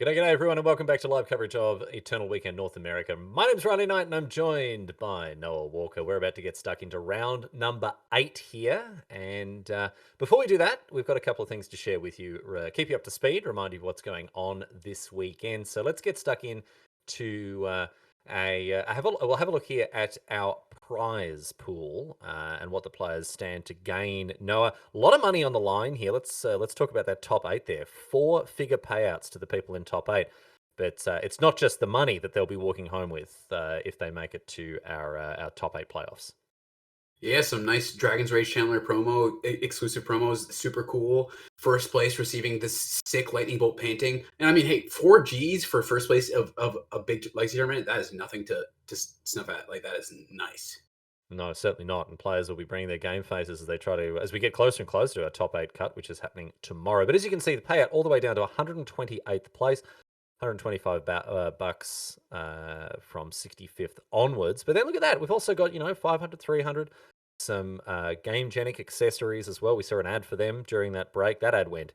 G'day everyone, and welcome back to live coverage of Eternal Weekend North America. My name's Riley Knight, and I'm joined by Noah Walker. We're about to get stuck into round number 8 here, and before we do that, we've got a couple of things to share with you, keep you up to speed, remind you of what's going on this weekend. So let's get stuck in to we'll have a look here at our prize pool and what the players stand to gain. Noah, a lot of money on the line here. Let's talk about that top 8 there. 4-figure payouts to the people in top 8. But it's not just the money that they'll be walking home with if they make it to our top 8 playoffs. Yeah, some nice Dragon's Rage Chandler exclusive promos, super cool. First place receiving this sick lightning bolt painting, and I mean, hey, 4 Gs for first place of a big legacy tournament. That is nothing to snuff at. Like that is nice. No, certainly not. And players will be bringing their game faces as they try to, as we get closer and closer to our top 8 cut, which is happening tomorrow. But as you can see, the payout all the way down to 128th place. 125 bucks from 65th onwards. But then look at that. We've also got, 500, 300, some Game-Genic accessories as well. We saw an ad for them during that break. That ad went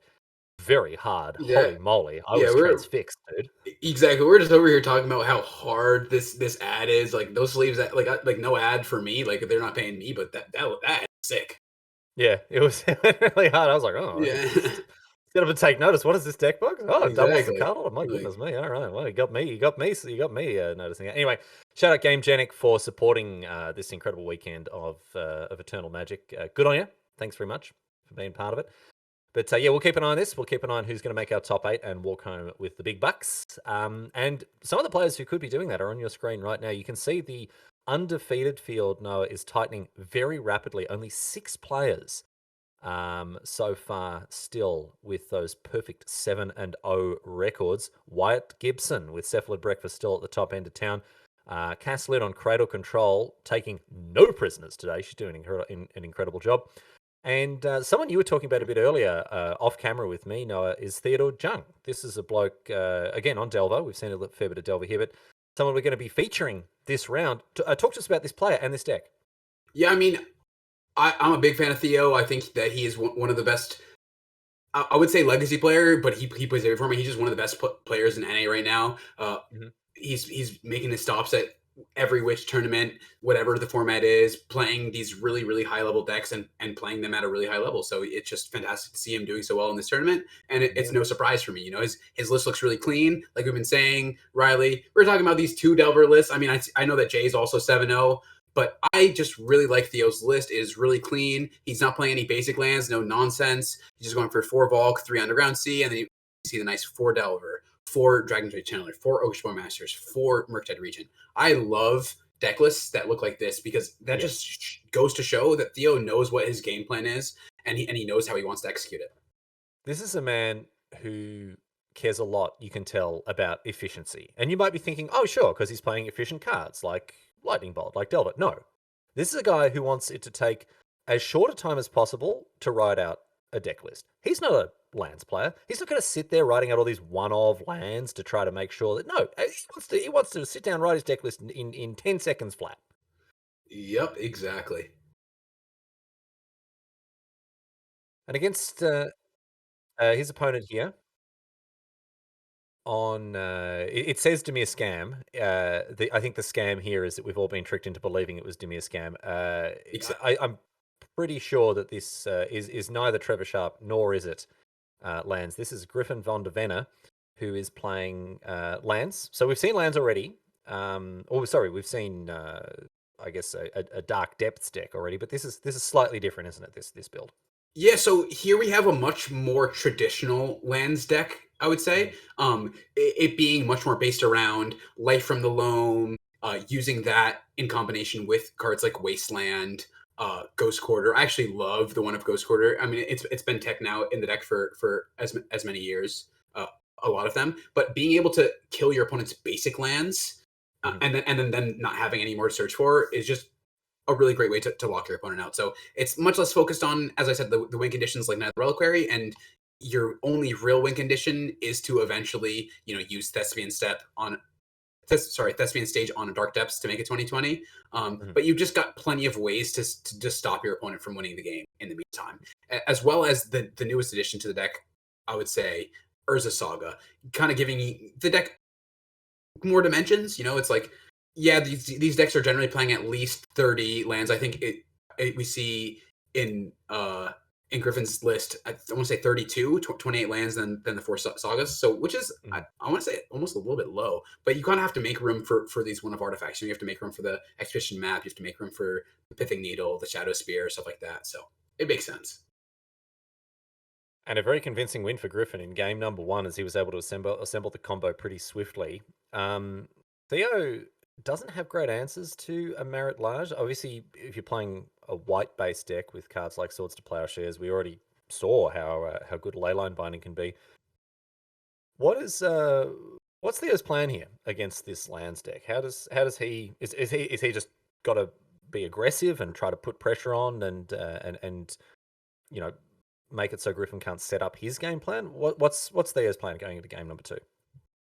very hard. Yeah, Holy moly. I yeah, was we're transfixed, dude. exactly. We're just over here talking about how hard this ad is. Like those sleeves, that like no ad for me. Like they're not paying me, but that is sick. Yeah, it was really hard. I was like, oh, Yeah, instead of a take notice, what is this deck box? Oh, it doubles the exactly. card. Oh, my Like goodness me. All right. Well, you got me noticing it. Anyway, shout out Game-Genic for supporting this incredible weekend of Eternal Magic. Good on you. Thanks very much for being part of it. But yeah, we'll keep an eye on this. We'll keep an eye on who's going to make our top 8 and walk home with the big bucks. And some of the players who could be doing that are on your screen right now. You can see the undefeated field, Noah, is tightening very rapidly. Only 6 players so far still with those perfect 7-0 records. Wyatt Gibson with Cephalid Breakfast still at the top end of town. Cass Lynn on Cradle Control, taking no prisoners today. She's doing an incredible job. And someone you were talking about a bit earlier, off camera with me, Noah, is Theodore Jung. This is a bloke, again, on Delver. We've seen a fair bit of Delver here, but someone we're going to be featuring this round. Talk to us about this player and this deck. yeah, I mean, I'm a big fan of Theo. I think that he is one of the best. I would say legacy player, but he plays every format. He's just one of the best players in NA right now. Mhm. He's making his stops at every which tournament, whatever the format is, playing these really high level decks and playing them at a really high level. So it's just fantastic to see him doing so well in this tournament, and it's Yeah. no surprise for me. You know, his list looks really clean. Like we've been saying, Riley, we're talking about these 2 Delver lists. I mean, I know that Jay's also 7-0. But I just really like Theo's list. It is really clean. He's not playing any basic lands, no nonsense. He's just going for 4 Volk, 3 Underground Sea, and then you see the nice 4 Delver, 4 Dragon's Rage Channeler, 4 Oceanborn Masters, 4 Murktide Regent. I love deck lists that look like this because that Yeah. just goes to show that Theo knows what his game plan is, and he knows how he wants to execute it. This is a man who cares a lot, you can tell, about efficiency. And you might be thinking, oh, sure, because he's playing efficient cards like Lightning Bolt, like Delver. No. This is a guy who wants it to take as short a time as possible to write out a deck list. He's not a lands player. He's not going to sit there writing out all these one-of lands to try to make sure that, no, he wants to sit down and write his deck list in 10 seconds flat. Yep, exactly. And against his opponent here, on it says Dimir scam. I think the scam here is that we've all been tricked into believing it was Dimir scam. I'm pretty sure that this is neither Trevor Sharp nor is it Lands. This is Griffin von der Venner, who is playing Lands. So we've seen Lands already. Oh, sorry, we've seen I guess a Dark Depths deck already, but this is slightly different, isn't it? This build. Yeah, so here we have a much more traditional lands deck, I would Mhm. say. It being much more based around Life from the Loam, using that in combination with cards like Wasteland, Ghost Quarter. I actually love the one of Ghost Quarter. I mean, it's been tech now in the deck for as many years, a lot of them. But being able to kill your opponent's basic lands, Mhm. and then not having any more to search for is just a really great way to lock your opponent out. So it's much less focused on, as I said, the win conditions like Nether Reliquary, and your only real win condition is to eventually, use Thespian Step on Thespian Stage on Dark Depths to make it 2020. Mhm. But you've just got plenty of ways to just stop your opponent from winning the game in the meantime, as well as the newest addition to the deck, I would say, Urza Saga, kind of giving the deck more dimensions. It's like, yeah, these decks are generally playing at least 30 lands. I think we see in Griffin's list, I want to say 32, 28 lands than the four sagas. So which is I want to say almost a little bit low, but you kind of have to make room for these one of artifacts. You have to make room for the Expedition Map. You have to make room for the Pithing Needle, the Shadow Spear, stuff like that. So it makes sense. And a very convincing win for Griffin in game number one, as he was able to assemble the combo pretty swiftly. Theo doesn't have great answers to a Merit Large. Obviously, if you're playing a white-based deck with cards like Swords to Plowshares, we already saw how good Leyline Binding can be. What's Theo's plan here against this lands deck? How does he is he just got to be aggressive and try to put pressure on and you know make it so Griffin can't set up his game plan? What's Theo's plan going into game number two?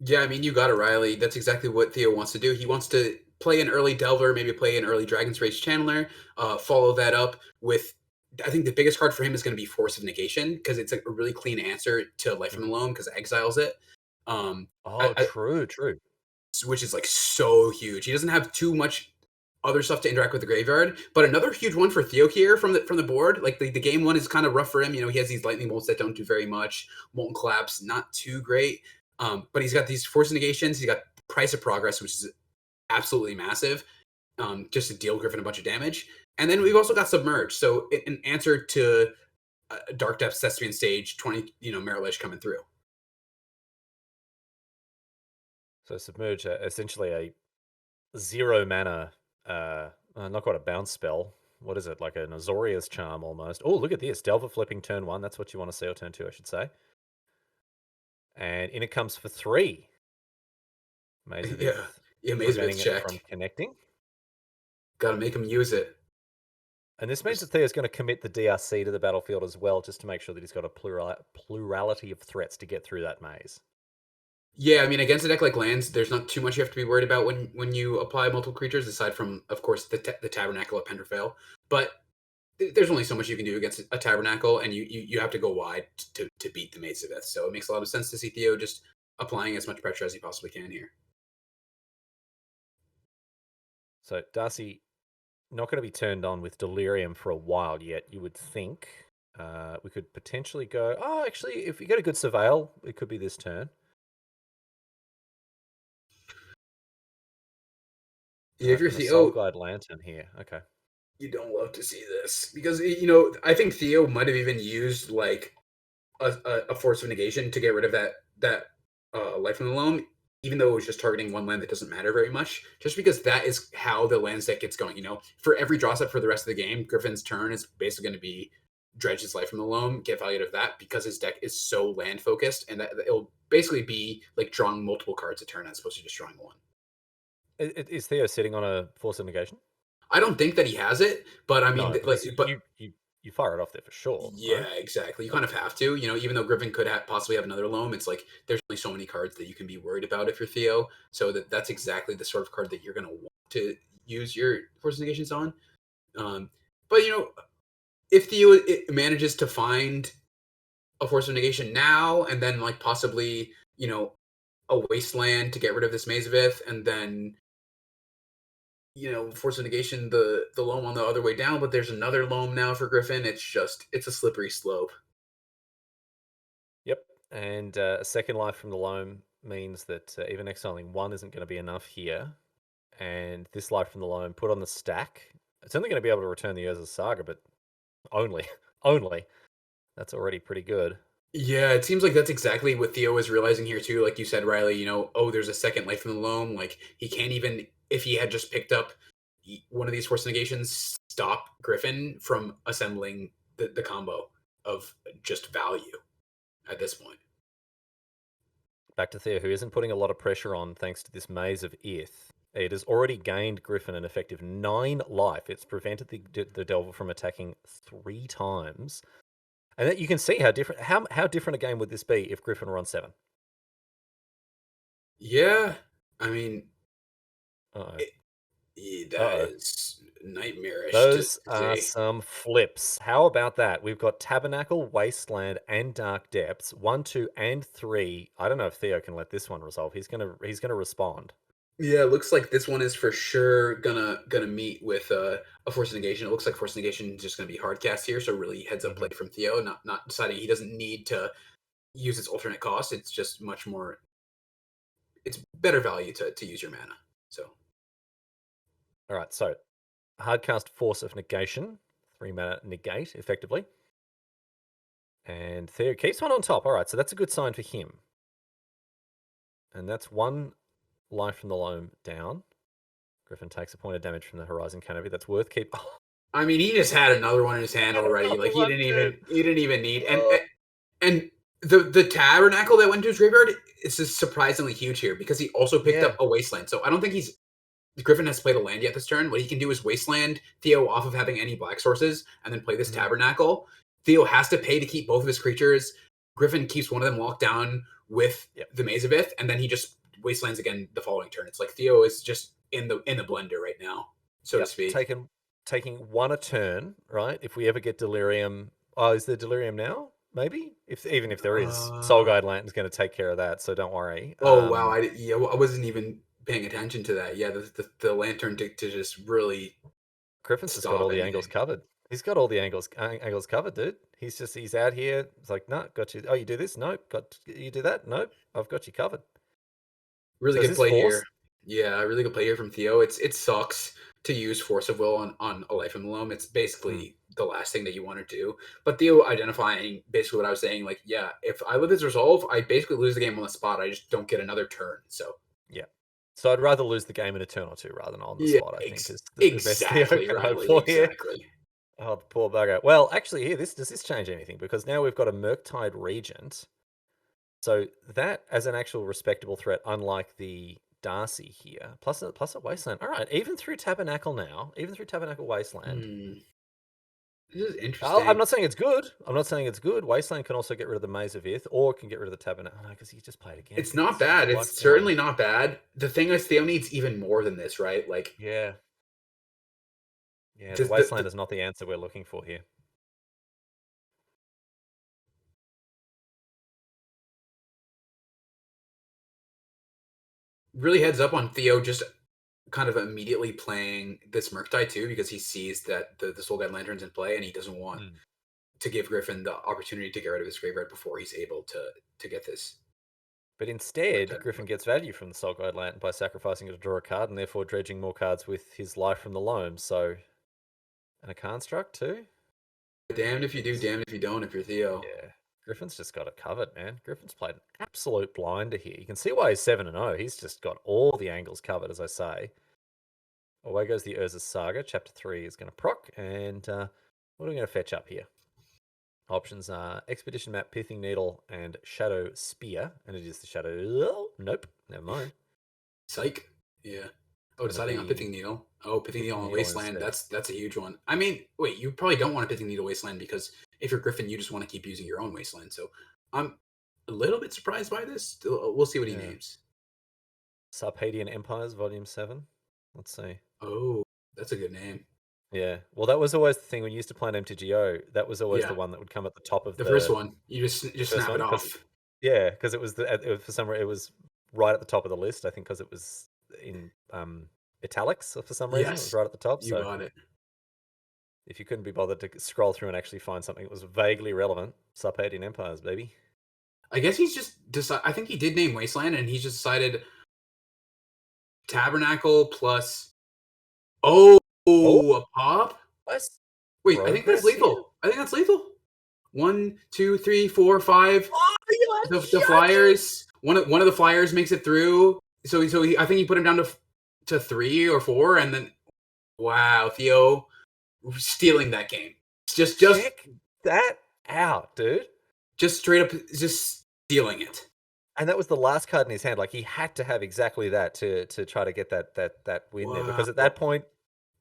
Yeah, I mean, you got it, Riley. That's exactly what Theo wants to do. He wants to play an early Delver, maybe play an early Dragon's Rage Channeler, follow that up with. I think the biggest card for him is going to be Force of Negation because it's a really clean answer to Life from the Loam because it exiles it. True. Which is like so huge. He doesn't have too much other stuff to interact with the graveyard, but another huge one for Theo here from the board. Like the game one is kind of rough for him. He has these lightning bolts that don't do very much. Molten Collapse, not too great. But he's got these Force Negations. He's got Price of Progress, which is absolutely massive, just to deal Griffin a bunch of damage. And then we've also got Submerge. So an answer to Dark Depths, Thespian Stage, 20, Merit Ledge coming through. So Submerge, essentially a 0 mana, not quite a bounce spell. What is it, like an Azorius Charm almost? Oh, look at this. Delver flipping turn 1. That's what you want to see, or turn 2, I should say. And in it comes for 3. Maze of Ith, Maze of Ith check. From connecting. Got to make him use it. And this means that Theo's going to commit the DRC to the battlefield as well, just to make sure that he's got a plurality of threats to get through that maze. Yeah, I mean, against a deck like lands, there's not too much you have to be worried about when you apply multiple creatures, aside from, of course, the Tabernacle at Pendrafale. But there's only so much you can do against a Tabernacle, and you have to go wide to beat the Maze of Ith. So it makes a lot of sense to see Theo just applying as much pressure as he possibly can here. So Darcy, not going to be turned on with Delirium for a while yet, you would think. We could potentially go... Oh, actually, if you get a good Surveil, it could be this turn. Yeah, if you're Theo, Soul Guide Lantern here. Okay. You don't love to see this because I think Theo might have even used like a Force of Negation to get rid of that Life from the Loam, even though it was just targeting one land that doesn't matter very much. Just because that is how the land set gets going. For every draw set for the rest of the game, Griffin's turn is basically going to be dredge his Life from the Loam, get value out of that because his deck is so land focused, and that it'll basically be like drawing multiple cards a turn as opposed to just drawing one. Is Theo sitting on a Force of Negation? I don't think that he has it, but I mean, you fire it off there for sure. Yeah, right? Exactly. You kind of have to, even though Griffin could possibly have another Loam, it's like there's only so many cards that you can be worried about if you're Theo. So that's exactly the sort of card that you're going to want to use your Force Negations on. But if Theo manages to find a Force of Negation now, and then like possibly a Wasteland to get rid of this Maze of Ith, and then Force of Negation the Loam on the other way down, but there's another Loam now for Griffin. It's a slippery slope. Yep, and a second life from the Loam means that even exiling 1 isn't going to be enough here. And this life from the Loam put on the stack, it's only going to be able to return the Urza Saga, but only. That's already pretty good. Yeah, it seems like that's exactly what Theo is realizing here too. Like you said, Riley, there's a second life from the Loam. Like he can't even, if he had just picked up one of these Force Negations, stop Griffin from assembling the combo of just value at this point. Back to Theo, who isn't putting a lot of pressure on thanks to this Maze of Ith. It has already gained Griffin an effective 9 life. It's prevented the Delver from attacking 3 times. And that you can see how different a game would this be if Griffin were on 7. Yeah, I mean, That is nightmarish to Those are say. some flips. How about that? We've got Tabernacle, Wasteland, and Dark Depths. 1, 2, and 3. I don't know if Theo can let this one resolve. He's gonna respond. Yeah, it looks like this one is for sure gonna meet with a force negation. It looks like force negation is just gonna be hard cast here, so really heads up play from Theo, not deciding he doesn't need to use its alternate cost. It's just much more it's better value to use your mana. So All right, so hardcast Force of Negation, 3 mana negate effectively, and Theo keeps one on top. All right, so that's a good sign for him, and that's 1 life from the loam down. Griffin takes a point of damage from the Horizon Canopy. That's worth keep. I mean, he just had another one in his hand already. Like Another one, dude. he didn't even need Oh. and the tabernacle that went to his graveyard is just surprisingly huge here because he also picked Yeah. up a wasteland. So I don't think Griffin has played a land yet this turn. What he can do is wasteland Theo off of having any black sources and then play this tabernacle. Theo has to pay to keep both of his creatures. Griffin keeps one of them locked down with the Maze of Ith, and then he just wastelands again the following turn. It's like Theo is just in the blender right now, so to speak. Taking 1 a turn, right? If we ever get Delirium, is there Delirium now? Maybe, even if there is, Soul Guide Lantern's going to take care of that, so don't worry. Oh wow, I wasn't even paying attention to that. Yeah, the lantern to just really. Griffin's just got all the angles covered. He's got all the angles covered, dude. He's out here. It's like, no, got you. Oh, you do this? Nope. You do that? Nope. I've got you covered. Really So good play here. Yeah, really good play here from Theo. It sucks to use Force of Will on a Life in the Loam. It's basically the last thing that you want to do. But Theo identifying basically what I was saying, like, yeah, if I let this resolve, I basically lose the game on the spot. I just don't get another turn. So yeah. So I'd rather lose the game in a turn or two rather than on the spot, I think, is the best Theo can hope for here. Exactly. Oh, the poor bugger. Well, actually, here, does this change anything? Because now we've got a Murktide Regent. So that, as an actual respectable threat, unlike the Darcy here, plus a Wasteland. All right, even through Tabernacle now, even through Tabernacle Wasteland. This is interesting. I'm not saying it's good. Wasteland can also get rid of the Maze of Ith, or can get rid of the Tabernacle. No, because he just played again. It's not bad. It's certainly not bad. The thing is, Theo needs even more than this, right? Like, yeah, the Wasteland is not the answer we're looking for here. Really heads up on Theo just kind of immediately playing this Murktide too, because he sees that the Soul Guide Lantern's in play, and he doesn't want to give Griffin the opportunity to get rid of his graveyard before he's able to get this. But instead, Griffin gets value from the Soul Guide Lantern by sacrificing it to draw a card, and therefore dredging more cards with his Life from the Loam. So, and a Construct too. Damned if you do, damned if you don't. If you're Theo, yeah, Griffin's just got it covered, man. Griffin's played an absolute blinder here. You can see why he's 7-0. He's just got all the angles covered, as I say. Away goes the Urza's Saga. Chapter 3 is going to proc, and what are we going to fetch up here? Options are Expedition Map, Pithing Needle, and Shadow Spear. And it is the Shadow... Nope, never mind. Psych. Yeah. Oh, deciding on Pithing Needle. Oh, Pithing Needle on Wasteland. That's a huge one. I mean, wait, you probably don't want a Pithing Needle Wasteland because if you're Griffin, you just want to keep using your own Wasteland. So I'm a little bit surprised by this. We'll see what he names. Sarpadian Empires, Volume 7. Let's see. Oh, that's a good name. Yeah. Well, that was always the thing when you used to play an MTGO. That was always the one that would come at the top of the first one. You just snap it off. Yeah, because it was for some reason it was right at the top of the list. I think because it was in italics for some reason. It was right at the top. You got it. If you couldn't be bothered to scroll through and actually find something that was vaguely relevant, Sarpadian Empires, baby. I guess he's just decided. I think he did name Wasteland, and he's just decided Tabernacle plus. Oh, a pop. Wait, I think that's lethal. I think that's lethal. 1, 2, 3, 4, 5. Oh, the flyers. One of the flyers makes it through. So I think he put him down to 3 or 4, and then wow, Theo stealing that game. Just check that out, dude. Just straight up, just stealing it. And that was the last card in his hand. Like he had to have exactly that to try to get that win there, because at that point,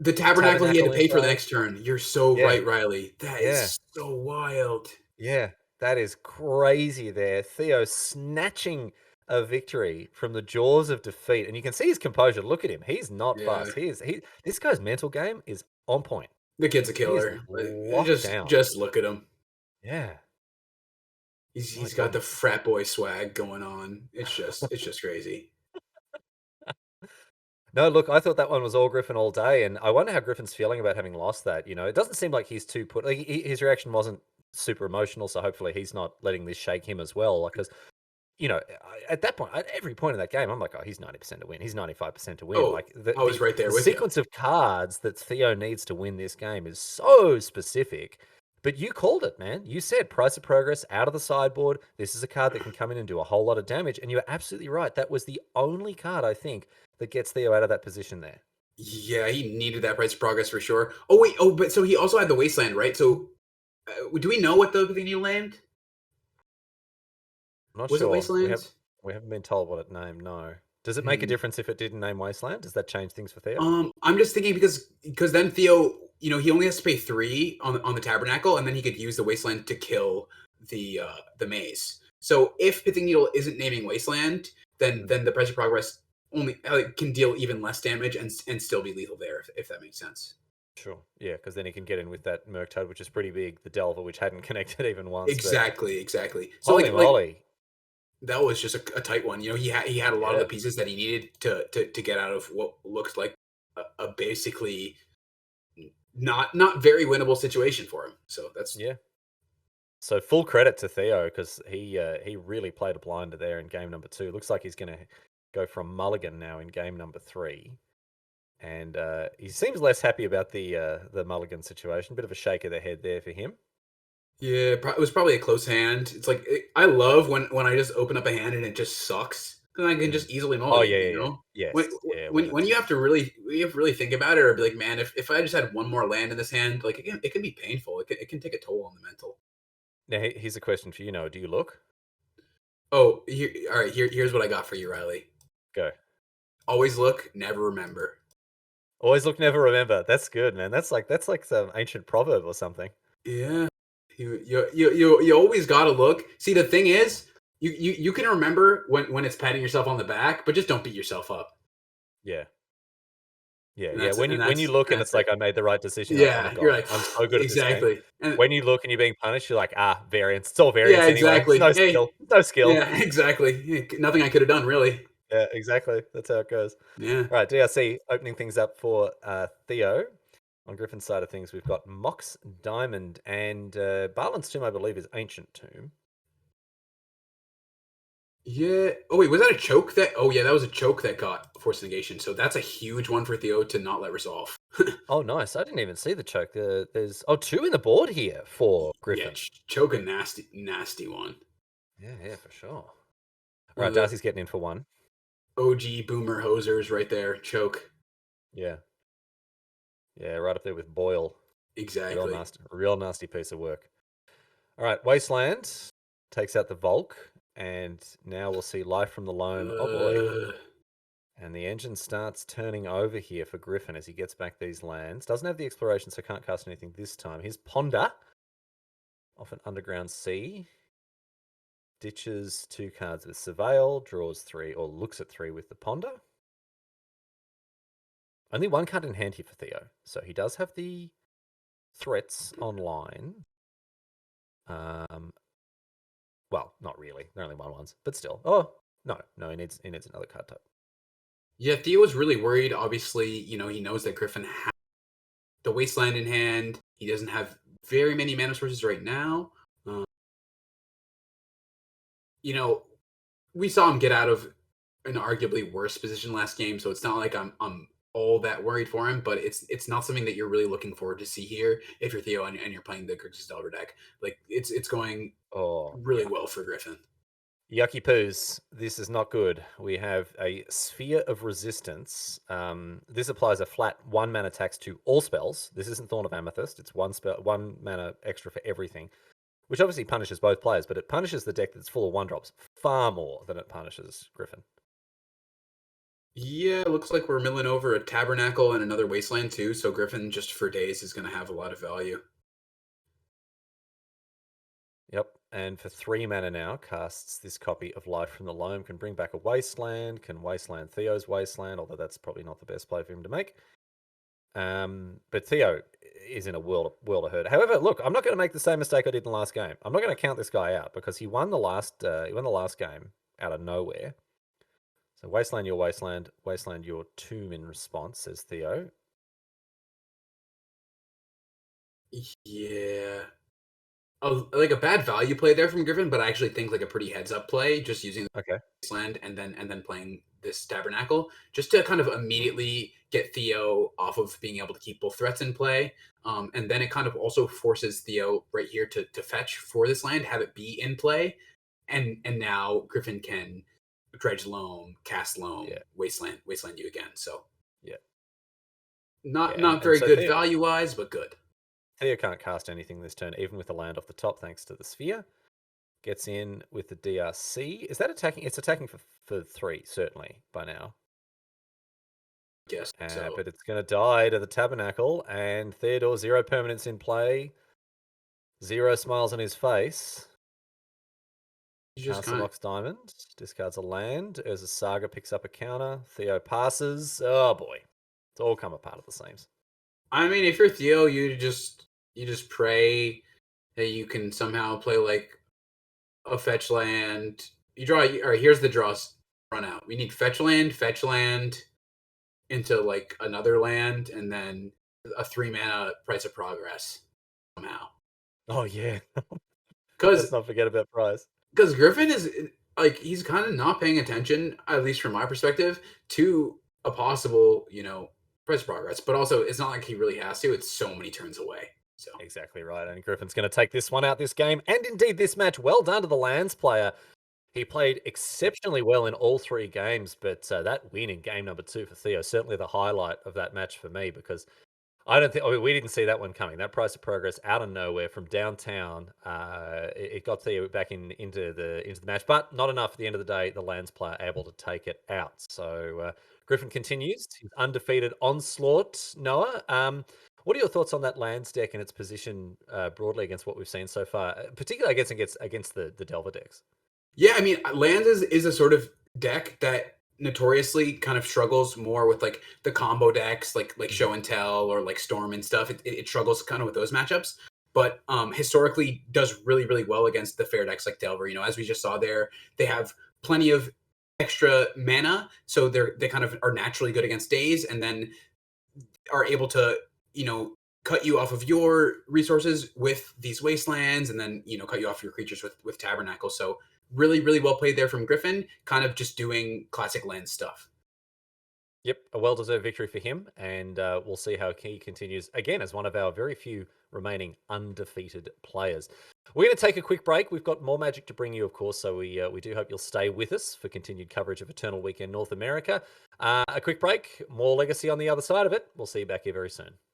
the Tabernacle he had to pay for the next turn. You're so right, Riley. That is so wild. Yeah, that is crazy there. Theo snatching a victory from the jaws of defeat, and you can see his composure. Look at him; he's not Yeah, fast. This guy's mental game is on point. the kid's a He is killer. Like, locked down. just look at him. Yeah, my He's got God. the frat boy swag going on. It's just crazy. No, look, I thought that one was all Griffin all day, and I wonder how Griffin's feeling about having lost that. It doesn't seem like he's too put. Like, his reaction wasn't super emotional, so hopefully he's not letting this shake him as well. Like, because at that point, at every point in that game, I'm like, oh, he's 90% to win. He's 95% to win. Oh, Like the I was the, right there the with you. sequence of cards that Theo needs to win this game is so specific. But you called it, man. You said price of progress out of the sideboard. This is a card that can come in and do a whole lot of damage, and you're absolutely right. That was the only card I think that gets Theo out of that position there. Yeah, he needed that price of progress for sure. Oh wait, but so he also had the wasteland, right? So do we know what the thing you named? I'm not Was it sure. We wastelands? haven't been told what it named. No. Does it make a Hmm. difference if it didn't name Wasteland? Does that change things for Theo? I'm just thinking because then Theo, he only has to pay 3 on the tabernacle, and then he could use the wasteland to kill the maze. So if Pithing Needle isn't naming wasteland, then the price of progress only can deal even less damage and still be lethal there, if that makes sense. Sure. Yeah, because then he can get in with that Murktide, which is pretty big, the Delver, which hadn't connected even once. But Exactly. So holy moly. that was just a tight one. He had a lot of the Yeah. pieces that he needed to get out of what looked like a basically not very winnable situation for him. So that's Yeah. So full credit to Theo because he really played a blinder there in game number 2. Looks like he's going to go from mulligan now in game number 3. And he seems less happy about the mulligan situation. Bit of a shake of the head there for him. yeah. It was probably a close hand. It's like I love when I just open up a hand and it just sucks because I can Mm. just easily Oh mulligan. yeah, You yeah, yeah. know, when Yes, yeah. When when it's you have to really think about it, or be like, man, if I just had one more land in this hand, like it can be painful. It can take a toll on the mental. now here's a question for you. Noah. Do you look? Oh, all right. Here's what I got for you, Riley. Go. Always look, never remember. Always look, never remember. That's good, man. That's like some ancient proverb or something. Yeah, you always gotta look. See, the thing is, you can remember when it's patting yourself on the back, but just don't beat yourself up. Yeah. Yeah, And yeah. that's When and you when that's you look and that's it's it. like I made the right decision, you're like, oh Yeah, you're god, like I'm so good at this game. exactly, and When you look and you're being punished, you're like, variance. It's all yeah, variance anyway. It's exactly. no Hey, skill. No skill. yeah, exactly. Nothing I could have done really. Yeah, exactly. That's how it goes. Yeah, All right, DRC opening things up for Theo. On Griffin's side of things, we've got Mox Diamond and Barlin's Tomb, I believe, is Ancient Tomb. yeah. Oh wait, was that a choke? Oh yeah, that was a choke that got forced negation. So that's a huge one for Theo to not let resolve. Oh, nice. I didn't even see the choke. There's 2 in the board here for Yeah, Griffin. choke a nasty one. Yeah, yeah, for sure. All One right, of the Darcy's getting in for 1. OG boomer hosers right there. Choke. Yeah. Yeah, right up there with Boyle. Exactly. Real nasty piece of work. All right, Wasteland takes out the Volk, and now we'll see Life from the Loam. Oh boy. Uh, And the engine starts turning over here for Griffin as he gets back these lands. Doesn't have the exploration, so can't cast anything this time. Here's Ponder off an Underground Sea. Ditches 2 cards with Surveil, draws 3, or looks at 3 with the Ponder. Only 1 card in hand here for Theo, so he does have the threats online. Well, not really. They're only 1/1s, but still. Oh no, he needs another card type. yeah, Theo was really worried. Obviously, he knows that Griffin has the Wasteland in hand. He doesn't have very many mana sources right now. Um, we saw him get out of an arguably worse position last game, so it's not like I'm all that worried for him. But it's not something that you're really looking forward to see here if you're Theo and you're playing the Grixis Delver deck. Like it's going Oh, really yuck. well for Griffin. Yucky poos. This is not good. We have a Sphere of Resistance. This applies a flat 1 mana tax to all spells. This isn't Thorn of Amethyst. It's 1 mana extra for everything, which obviously punishes both players, but it punishes the deck that's full of 1-drops far more than it punishes Griffin. Yeah, it looks like we're milling over a Tabernacle and another Wasteland too. So Griffin just for days is going to have a lot of value. Yep. and for 3 mana now, casts this copy of Life from the Loam, can bring back a Wasteland, can Wasteland Theo's Wasteland, although that's probably not the best play for him to make. But Theo is in a world of hurt. However, look, I'm not going to make the same mistake I did in the last game. I'm not going to count this guy out because he won the last game out of nowhere. So Wasteland your Wasteland, Wasteland your Tomb in response, says Theo. Yeah. Like a bad value play there from Griffin, but I actually think like a pretty heads up play, just using Okay. Wasteland and then playing this Tabernacle, just to kind of immediately get Theo off of being able to keep both threats in play. And then it kind of also forces Theo right here to fetch for this land, have it be in play, and now Griffin can dredge Loam, cast Loam, Yeah. Wasteland you again. So Yeah. not Yeah, very so good Theo, value wise, but good. Theo can't cast anything this turn, even with the land off the top, thanks to the sphere. Gets in with the DRC. Is that attacking? It's attacking for 3, certainly, by now. Yes. So But it's going to die to the Tabernacle, and Theodore, 0 permanents in play. 0 smiles on his face. you just Castle kind of locks diamond, discards a land. Urza Saga picks up a counter. Theo passes. Oh boy, it's all come apart at the seams. I mean, if you're Theo, you just pray that you can somehow play like a fetch land. You draw. All right, here's the draws. Run out. We need fetch land into like another land, and then a 3 mana Price of Progress somehow. Oh yeah, let's Because not forget about prize. Griffin is like he's kind of not paying attention, at least from my perspective, to a possible Price of Progress. But also, it's not like he really has to. It's so many turns away. So Exactly right, and Griffin's going to take this one out this game, and indeed this match. Well done to the lands player. He played exceptionally well in all 3 games, but that win in game number 2 for Theo, certainly the highlight of that match for me, because we didn't see that one coming. That Price of Progress out of nowhere from downtown, it got Theo back into the match, but not enough at the end of the day. The lands player able to take it out. So Griffin continues his undefeated onslaught. Noah, what are your thoughts on that lands deck and its position broadly against what we've seen so far, particularly against the Delver decks? yeah, I mean, lands is a sort of deck that notoriously kind of struggles more with like the combo decks, like Show and Tell or like Storm and stuff. It struggles kind of with those matchups, but historically does really well against the fair decks like Delver. As we just saw there, they have plenty of extra mana, so they kind of are naturally good against Daze, and then are able to cut you off of your resources with these wastelands, and then cut you off your creatures with Tabernacle. So really well played there from Griffin, kind of just doing classic land stuff. Yep, a well-deserved victory for him, and we'll see how he continues again as one of our very few remaining undefeated players. We're going to take a quick break. We've got more Magic to bring you, of course, so we do hope you'll stay with us for continued coverage of Eternal Weekend North America. A quick break, more Legacy on the other side of it. We'll see you back here very soon.